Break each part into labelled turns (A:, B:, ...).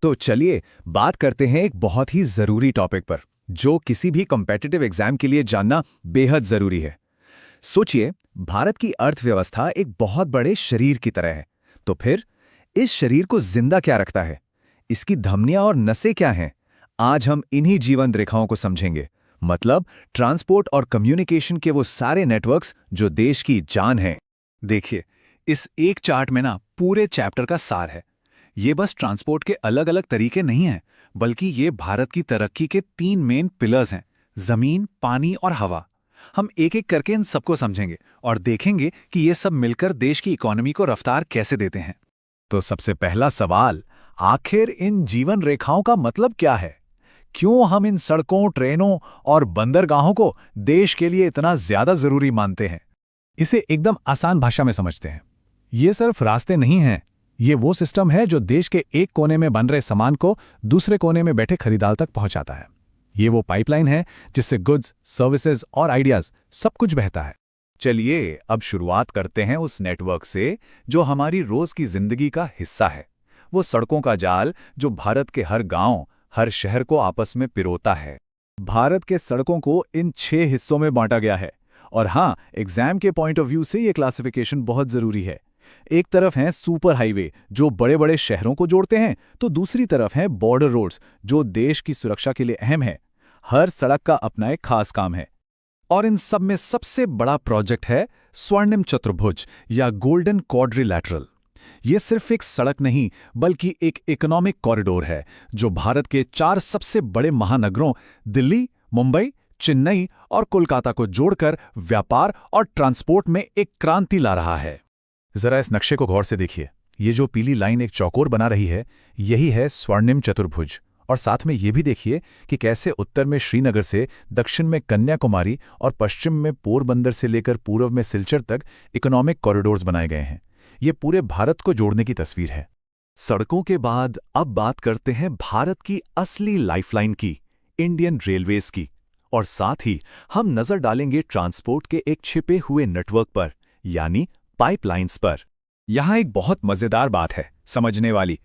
A: तो चलिए बात करते हैं एक बहुत ही जरूरी टॉपिक पर, जो किसी भी कॉम्पिटिटिव एग्जाम के लिए जानना बेहद जरूरी है। सोचिए, भारत की अर्थव्यवस्था एक बहुत बड़े शरीर की तरह है। तो फिर इस शरीर को जिंदा क्या रखता है? इसकी धमनियां और नसें क्या हैं? आज हम इन्हीं जीवन रेखाओं को समझेंगे। मतलब ट्रांसपोर्ट और कम्युनिकेशन के वो सारे नेटवर्क्स जो देश की जान हैं।
B: देखिए, इस एक चार्ट में ना पूरे चैप्टर का सार है। ये बस ट्रांसपोर्ट के अलग अलग तरीके नहीं हैं, बल्कि ये भारत की तरक्की के 3 मेन पिलर्स हैं: जमीन, पानी और हवा। हम एक एक करके इन सबको समझेंगे और देखेंगे कि ये सब मिलकर देश की इकोनॉमी को रफ्तार कैसे देते हैं।
A: तो सबसे पहला सवाल, आखिर इन जीवन रेखाओं का मतलब क्या है? क्यों हम इन सड़कों, ट्रेनों और बंदरगाहों को देश के लिए इतना ज्यादा जरूरी मानते हैं? इसे एकदम आसान भाषा में समझते हैं। ये सिर्फ रास्ते नहीं हैं, ये वो सिस्टम है जो देश के एक कोने में बन रहे सामान को दूसरे कोने में बैठे खरीदार तक पहुंचाता है। ये वो पाइपलाइन है जिससे गुड्स, सर्विसेज और आइडियाज सब कुछ बहता है। चलिए अब शुरुआत करते हैं उस नेटवर्क से जो हमारी रोज की जिंदगी का हिस्सा है। वो सड़कों का जाल जो भारत के हर गांव, हर शहर को आपस में पिरोता है। भारत के सड़कों को इन 6 हिस्सों में बांटा गया है। और हाँ, एग्जाम के पॉइंट ऑफ व्यू से ये क्लासिफिकेशन बहुत जरूरी है। एक तरफ हैं सुपर हाईवे जो बड़े बड़े शहरों को जोड़ते हैं, तो दूसरी तरफ हैं बॉर्डर रोड्स जो देश की सुरक्षा के लिए अहम है। हर सड़क का अपना एक खास काम है। और इन सब में सबसे बड़ा प्रोजेक्ट है स्वर्णिम चतुर्भुज या गोल्डन क्वाड्रिलैटरल। ये सिर्फ एक सड़क नहीं, बल्कि एक इकोनॉमिक कॉरिडोर है जो भारत के 4 सबसे बड़े महानगरों दिल्ली, मुंबई, चेन्नई और कोलकाता को जोड़कर व्यापार और ट्रांसपोर्ट में एक क्रांति ला रहा है। जरा इस नक्शे को गौर से देखिए। ये जो पीली लाइन एक चौकोर बना रही है, यही है स्वर्णिम चतुर्भुज। और साथ में ये भी देखिए कि कैसे उत्तर में श्रीनगर से, दक्षिण में कन्याकुमारी और पश्चिम में पोरबंदर से लेकर पूर्व में सिलचर तक इकोनॉमिक कॉरिडोर्स बनाए गए हैं। ये पूरे भारत को जोड़ने की तस्वीर है।
C: सड़कों के बाद अब बात करते हैं भारत की असली लाइफलाइन की, इंडियन रेलवेज की। और साथ ही हम नजर डालेंगे ट्रांसपोर्ट के एक छिपे हुए नेटवर्क पर, यानी पाइपलाइंस पर।
A: यहाँ एक बहुत मजेदार बात है समझने वाली।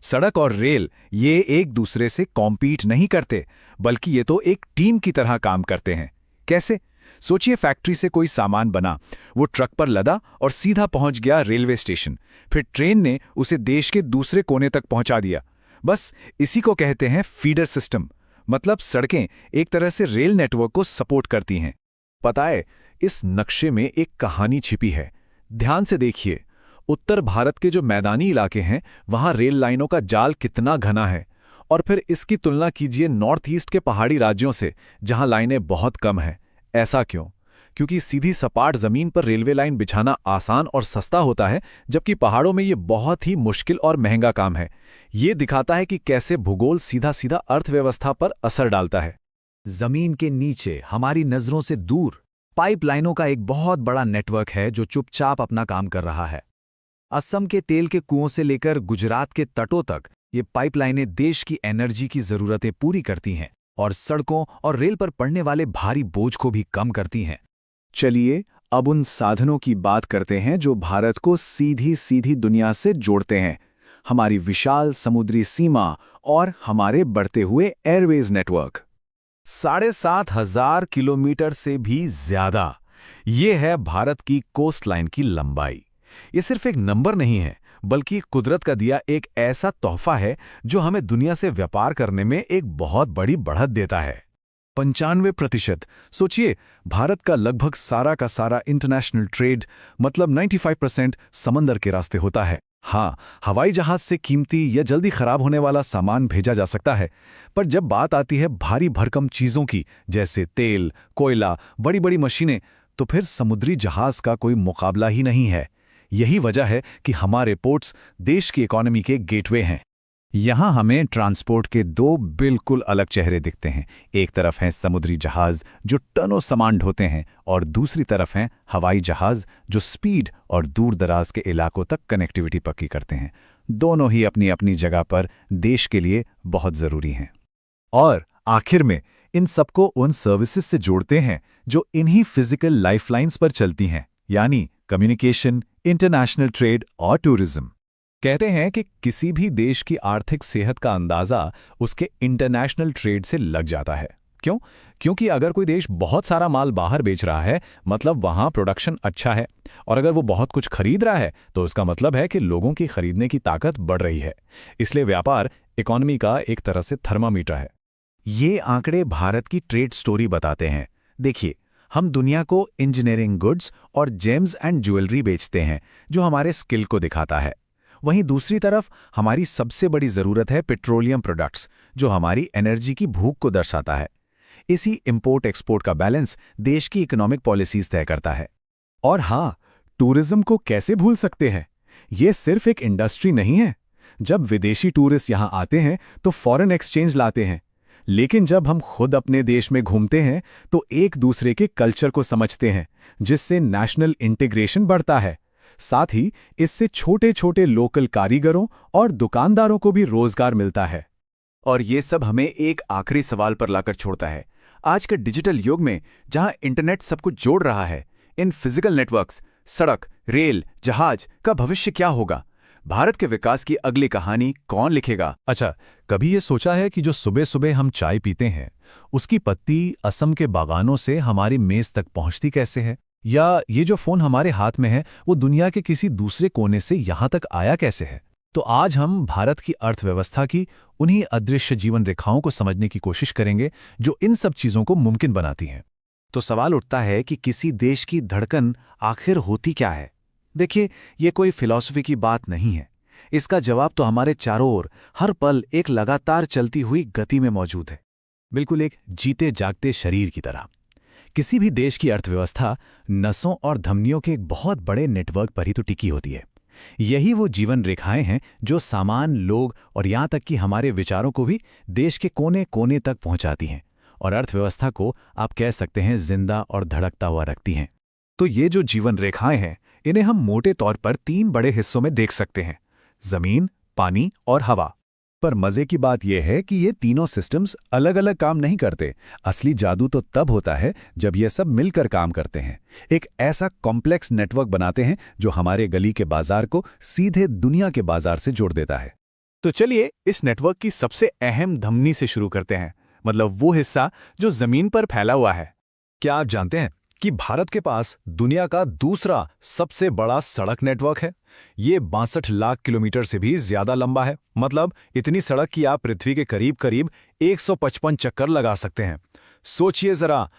A: सड़क और रेल ये एक दूसरे से कॉम्पीट नहीं करते, बल्कि ये तो एक टीम की तरह काम करते हैं। कैसे? सोचिए, फैक्ट्री से कोई सामान बना, वो ट्रक पर लदा और सीधा पहुंच गया रेलवे स्टेशन। फिर ट्रेन ने उसे देश के दूसरे कोने तक पहुंचा दिया। बस इसी को कहते हैं फीडर सिस्टम। मतलब सड़कें एक तरह से रेल नेटवर्क को सपोर्ट करती हैं। पता है, इस नक्शे में एक कहानी छिपी है। ध्यान से देखिए, उत्तर भारत के जो मैदानी इलाके हैं वहां रेल लाइनों का जाल कितना घना है, और फिर इसकी तुलना कीजिए नॉर्थ ईस्ट के पहाड़ी राज्यों से जहां लाइनें बहुत कम हैं। ऐसा क्यों? क्योंकि सीधी सपाट जमीन पर रेलवे लाइन बिछाना आसान और सस्ता होता है, जबकि पहाड़ों में ये बहुत ही मुश्किल और महंगा काम है। ये दिखाता है कि कैसे भूगोल सीधा सीधा अर्थव्यवस्था पर असर डालता है। जमीन के नीचे, हमारी नजरों से दूर, पाइपलाइनों का एक बहुत बड़ा नेटवर्क है जो चुपचाप अपना काम कर रहा है। असम के तेल के कुओं से लेकर गुजरात के तटों तक ये पाइपलाइनें देश की एनर्जी की जरूरतें पूरी करती हैं और सड़कों और रेल पर पड़ने वाले भारी बोझ को भी कम करती हैं। चलिए अब उन साधनों की बात करते हैं जो भारत को सीधी सीधी दुनिया से जोड़ते हैं। हमारी विशाल समुद्री सीमा और हमारे बढ़ते हुए एयरवेज नेटवर्क। 7,500 किलोमीटर से भी ज्यादा। ये है भारत की कोस्ट लाइन की लंबाई। ये सिर्फ एक नंबर नहीं है, बल्कि कुदरत का दिया एक ऐसा तोहफा है जो हमें दुनिया से व्यापार करने में एक बहुत बड़ी बढ़त देता है। 95%। सोचिए, भारत का लगभग सारा का सारा इंटरनेशनल ट्रेड, मतलब 95% समंदर के रास्ते होता है। हाँ, हवाई जहाज से कीमती या जल्दी खराब होने वाला सामान भेजा जा सकता है, पर जब बात आती है भारी भरकम चीजों की, जैसे तेल, कोयला, बड़ी बड़ी मशीनें, तो फिर समुद्री जहाज का कोई मुकाबला ही नहीं है। यही वजह है कि हमारे पोर्ट्स देश की इकोनॉमी के गेटवे हैं। यहाँ हमें ट्रांसपोर्ट के 2 बिल्कुल अलग चेहरे दिखते हैं। एक तरफ हैं समुद्री जहाज जो टनों सामान ढोते हैं, और दूसरी तरफ हैं हवाई जहाज जो स्पीड और दूर दराज के इलाकों तक कनेक्टिविटी पक्की करते हैं। दोनों ही अपनी अपनी जगह पर देश के लिए बहुत जरूरी हैं। और आखिर में इन सबको उन सर्विसेज से जोड़ते हैं जो इन्हीं फिजिकल लाइफलाइंस पर चलती हैं, यानी कम्युनिकेशन, इंटरनेशनल ट्रेड और टूरिज्म।
B: कहते हैं कि किसी भी देश की आर्थिक सेहत का अंदाजा उसके इंटरनेशनल ट्रेड से लग जाता है। क्यों? क्योंकि अगर कोई देश बहुत सारा माल बाहर बेच रहा है, मतलब वहां प्रोडक्शन अच्छा है, और अगर वो बहुत कुछ खरीद रहा है तो उसका मतलब है कि लोगों की खरीदने की ताकत बढ़ रही है। इसलिए व्यापार इकोनॉमी का एक तरह से थर्मामीटर है।
A: ये आंकड़े भारत की ट्रेड स्टोरी बताते हैं। देखिए, हम दुनिया को इंजीनियरिंग गुड्स और जेम्स एंड ज्वेलरी बेचते हैं, जो हमारे स्किल को दिखाता है। वहीं दूसरी तरफ हमारी सबसे बड़ी ज़रूरत है पेट्रोलियम प्रोडक्ट्स, जो हमारी एनर्जी की भूख को दर्शाता है। इसी इंपोर्ट एक्सपोर्ट का बैलेंस देश की इकोनॉमिक पॉलिसीज तय करता है।
B: और हाँ, टूरिज्म को कैसे भूल सकते हैं? ये सिर्फ एक इंडस्ट्री नहीं है। जब विदेशी टूरिस्ट यहाँ आते हैं तो फॉरेन एक्सचेंज लाते हैं, लेकिन जब हम खुद अपने देश में घूमते हैं तो एक दूसरे के कल्चर को समझते हैं, जिससे नेशनल इंटीग्रेशन बढ़ता है। साथ ही इससे छोटे छोटे लोकल कारीगरों और दुकानदारों को भी रोजगार मिलता है।
A: और ये सब हमें एक आखिरी सवाल पर लाकर छोड़ता है। आज के डिजिटल युग में जहां इंटरनेट सब कुछ जोड़ रहा है, इन फिजिकल नेटवर्क्स, सड़क, रेल, जहाज का भविष्य क्या होगा? भारत के विकास की अगली कहानी कौन लिखेगा?
B: अच्छा, कभी ये सोचा है कि जो सुबह सुबह हम चाय पीते हैं, उसकी पत्ती असम के बागानों से हमारी मेज तक पहुंचती कैसे है? या ये जो फोन हमारे हाथ में है, वो दुनिया के किसी दूसरे कोने से यहां तक आया कैसे है? तो आज हम भारत की अर्थव्यवस्था की उन्हीं अदृश्य जीवन रेखाओं को समझने की कोशिश करेंगे, जो इन सब चीजों को मुमकिन बनाती हैं।
A: तो सवाल उठता है कि किसी देश की धड़कन आखिर होती क्या है? देखिए, ये कोई फिलॉसफी की बात नहीं है। इसका जवाब तो हमारे चारों ओर हर पल एक लगातार चलती हुई गति में मौजूद है।
B: बिल्कुल एक जीते जागते शरीर की तरह। किसी भी देश की अर्थव्यवस्था नसों और धमनियों के एक बहुत बड़े नेटवर्क पर ही तो टिकी होती है। यही वो जीवन रेखाएं हैं जो सामान, लोग और यहाँ तक कि हमारे विचारों को भी देश के कोने कोने तक पहुंचाती हैं और अर्थव्यवस्था को आप कह सकते हैं जिंदा और धड़कता हुआ रखती हैं। तो ये जो जीवन रेखाएं हैं, इन्हें हम मोटे तौर पर 3 बड़े हिस्सों में देख सकते हैं: जमीन, पानी और हवा। पर मजे की बात यह है कि ये तीनों सिस्टम्स अलग अलग काम नहीं करते। असली जादू तो तब होता है जब ये सब मिलकर काम करते हैं, एक ऐसा कॉम्प्लेक्स नेटवर्क बनाते हैं जो हमारे गली के बाजार को सीधे दुनिया के बाजार से जोड़ देता है। तो चलिए इस नेटवर्क की सबसे अहम धमनी से शुरू करते हैं, मतलब वो हिस्सा जो जमीन पर फैला हुआ है। क्या आप जानते हैं कि भारत के पास दुनिया का दूसरा सबसे बड़ा सड़क नेटवर्क है? ये 62 लाख किलोमीटर से भी ज्यादा लंबा है। मतलब इतनी सड़क कि आप पृथ्वी के करीब करीब 155 चक्कर लगा सकते हैं। सोचिए जरा,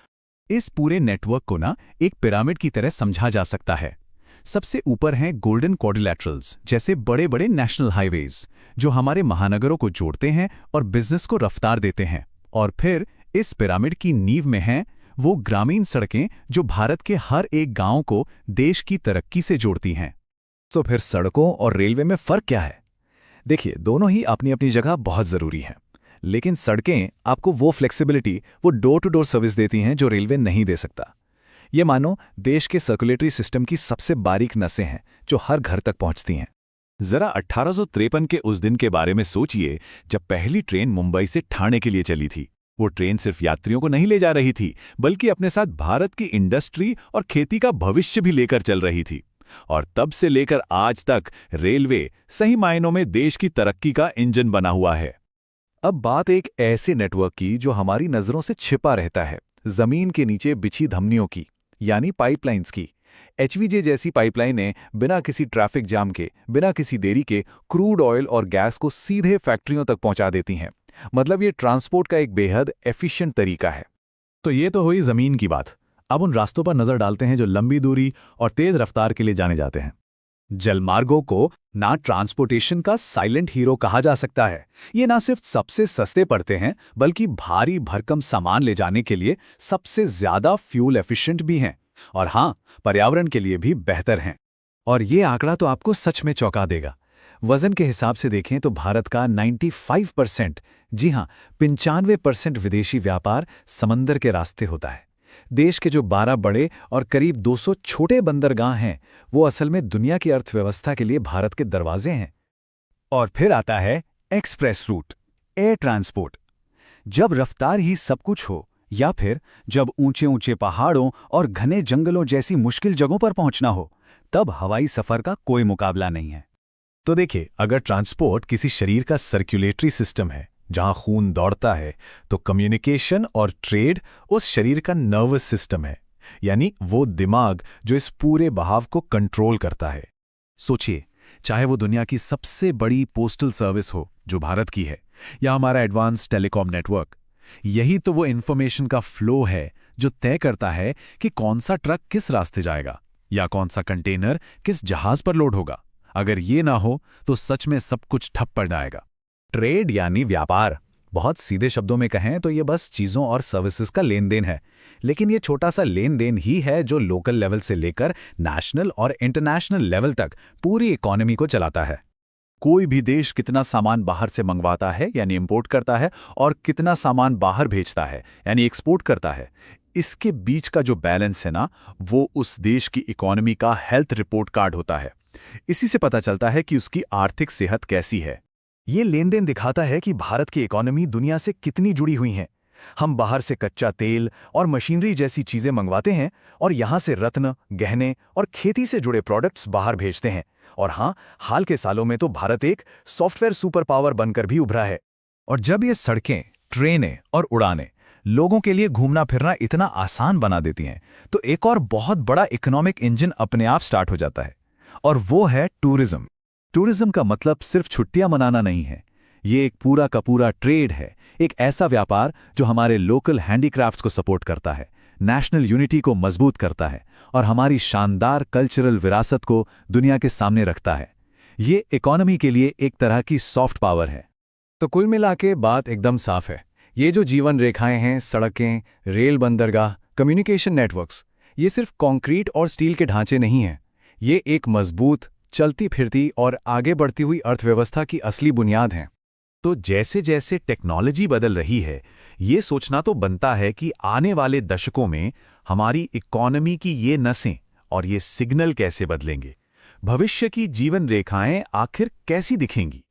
B: इस पूरे नेटवर्क को ना एक पिरामिड की तरह समझा जा सकता है। सबसे ऊपर हैं गोल्डन क्वाड्रिलैटरल्स जैसे बड़े बड़े नेशनल हाईवेज, जो हमारे महानगरों को जोड़ते हैं और बिजनेस को रफ्तार देते हैं। और फिर इस पिरामिड की नींव में हैं वो ग्रामीण सड़कें जो भारत के हर एक गांव को देश की तरक्की से जोड़ती हैं।
A: तो फिर सड़कों और रेलवे में फर्क क्या है? देखिए, दोनों ही अपनी अपनी जगह बहुत ज़रूरी हैं, लेकिन सड़कें आपको वो फ्लेक्सिबिलिटी, वो डोर टू डोर सर्विस देती हैं जो रेलवे नहीं दे सकता। ये मानो देश के सर्कुलेटरी सिस्टम की सबसे बारीक नसें हैं जो हर घर तक पहुंचती हैं।
B: जरा 1853 के उस दिन के बारे में सोचिए, जब पहली ट्रेन मुंबई से ठाणे के लिए चली थी। वो ट्रेन सिर्फ यात्रियों को नहीं ले जा रही थी, बल्कि अपने साथ भारत की इंडस्ट्री और खेती का भविष्य भी लेकर चल रही थी। और तब से लेकर आज तक रेलवे सही मायनों में देश की तरक्की का इंजन बना हुआ है।
A: अब बात एक ऐसे नेटवर्क की जो हमारी नजरों से छिपा रहता है, जमीन के नीचे बिछी धमनियों की, यानी पाइपलाइंस की। एचवीजे जैसी पाइपलाइनें बिना किसी ट्रैफिक जाम के, बिना किसी देरी के क्रूड ऑयल और गैस को सीधे फैक्ट्रियों तक पहुंचा देती हैं। मतलब ये ट्रांसपोर्ट का एक बेहद एफिशिएंट तरीका है।
B: तो ये तो हुई जमीन की बात। अब उन रास्तों पर नजर डालते हैं जो लंबी दूरी और तेज रफ्तार के लिए जाने जाते हैं। जलमार्गों को ना ट्रांसपोर्टेशन का साइलेंट हीरो कहा जा सकता है। ये ना सिर्फ सबसे सस्ते पड़ते हैं, बल्कि भारी भरकम सामान ले जाने के लिए सबसे ज्यादा फ्यूल एफिशिएंट भी हैं। और हाँ, पर्यावरण के लिए भी बेहतर हैं। और ये आंकड़ा तो आपको सच में चौंका देगा। वजन के हिसाब से देखें तो भारत का 95%, जी हाँ 95% विदेशी व्यापार समंदर के रास्ते होता है। देश के जो 12 बड़े और करीब 200 छोटे बंदरगाह हैं, वो असल में दुनिया की अर्थव्यवस्था के लिए भारत के दरवाजे हैं। और फिर आता है एक्सप्रेस रूट, एयर ट्रांसपोर्ट। जब रफ्तार ही सब कुछ हो, या फिर जब ऊंचे ऊंचे पहाड़ों और घने जंगलों जैसी मुश्किल जगहों पर पहुंचना हो, तब हवाई सफर का कोई मुकाबला नहीं है। तो देखिए, अगर ट्रांसपोर्ट किसी शरीर का सर्कुलेटरी सिस्टम है जहां खून दौड़ता है, तो कम्युनिकेशन और ट्रेड उस शरीर का नर्वस सिस्टम है, यानी वो दिमाग जो इस पूरे बहाव को कंट्रोल करता है। सोचिए, चाहे वो दुनिया की सबसे बड़ी पोस्टल सर्विस हो जो भारत की है, या हमारा एडवांस टेलीकॉम नेटवर्क, यही तो वो इन्फॉर्मेशन का फ्लो है जो तय करता है कि कौन सा ट्रक किस रास्ते जाएगा या कौन सा कंटेनर किस जहाज पर लोड होगा। अगर ये ना हो तो सच में सब कुछ ठप पड़ जाएगा।
A: ट्रेड यानी व्यापार, बहुत सीधे शब्दों में कहें तो ये बस चीज़ों और सर्विसेज का लेन देन है। लेकिन ये छोटा सा लेन देन ही है जो लोकल लेवल से लेकर नेशनल और इंटरनेशनल लेवल तक पूरी इकोनॉमी को चलाता है।
B: कोई भी देश कितना सामान बाहर से मंगवाता है यानी इंपोर्ट करता है, और कितना सामान बाहर भेजता है यानी एक्सपोर्ट करता है, इसके बीच का जो बैलेंस है ना, वो उस देश की इकोनॉमी का हेल्थ रिपोर्ट कार्ड होता है। इसी से पता चलता है कि उसकी आर्थिक सेहत कैसी है।
A: ये लेन देन दिखाता है कि भारत की इकोनॉमी दुनिया से कितनी जुड़ी हुई है। हम बाहर से कच्चा तेल और मशीनरी जैसी चीजें मंगवाते हैं और यहाँ से रत्न, गहने और खेती से जुड़े प्रोडक्ट्स बाहर भेजते हैं। और हाँ, हाल के सालों में तो भारत एक सॉफ्टवेयर सुपर पावर बनकर भी उभरा है। और जब ये सड़कें, ट्रेनें और उड़ानें लोगों के लिए घूमना फिरना इतना आसान बना देती हैं, तो एक और बहुत बड़ा इकोनॉमिक इंजन अपने आप स्टार्ट हो जाता है, और वो है टूरिज्म।
B: टूरिज्म का मतलब सिर्फ छुट्टियां मनाना नहीं है, ये एक पूरा का पूरा ट्रेड है, एक ऐसा व्यापार जो हमारे लोकल हैंडीक्राफ्ट्स को सपोर्ट करता है, नेशनल यूनिटी को मजबूत करता है और हमारी शानदार कल्चरल विरासत को दुनिया के सामने रखता है। ये इकोनॉमी के लिए एक तरह की सॉफ्ट पावर है।
A: तो कुल मिला के बात एकदम साफ है, ये जो जीवन रेखाएं हैं, सड़कें, रेल बंदरगाह, कम्युनिकेशन नेटवर्क्स, ये सिर्फ कंक्रीट और स्टील के ढांचे नहीं हैं। ये एक मजबूत, चलती फिरती और आगे बढ़ती हुई अर्थव्यवस्था की असली बुनियाद हैं।
B: तो जैसे जैसे टेक्नोलॉजी बदल रही है, ये सोचना तो बनता है कि आने वाले दशकों में हमारी इकोनॉमी की ये नसें और ये सिग्नल कैसे बदलेंगे, भविष्य की जीवन रेखाएं आखिर कैसी दिखेंगी।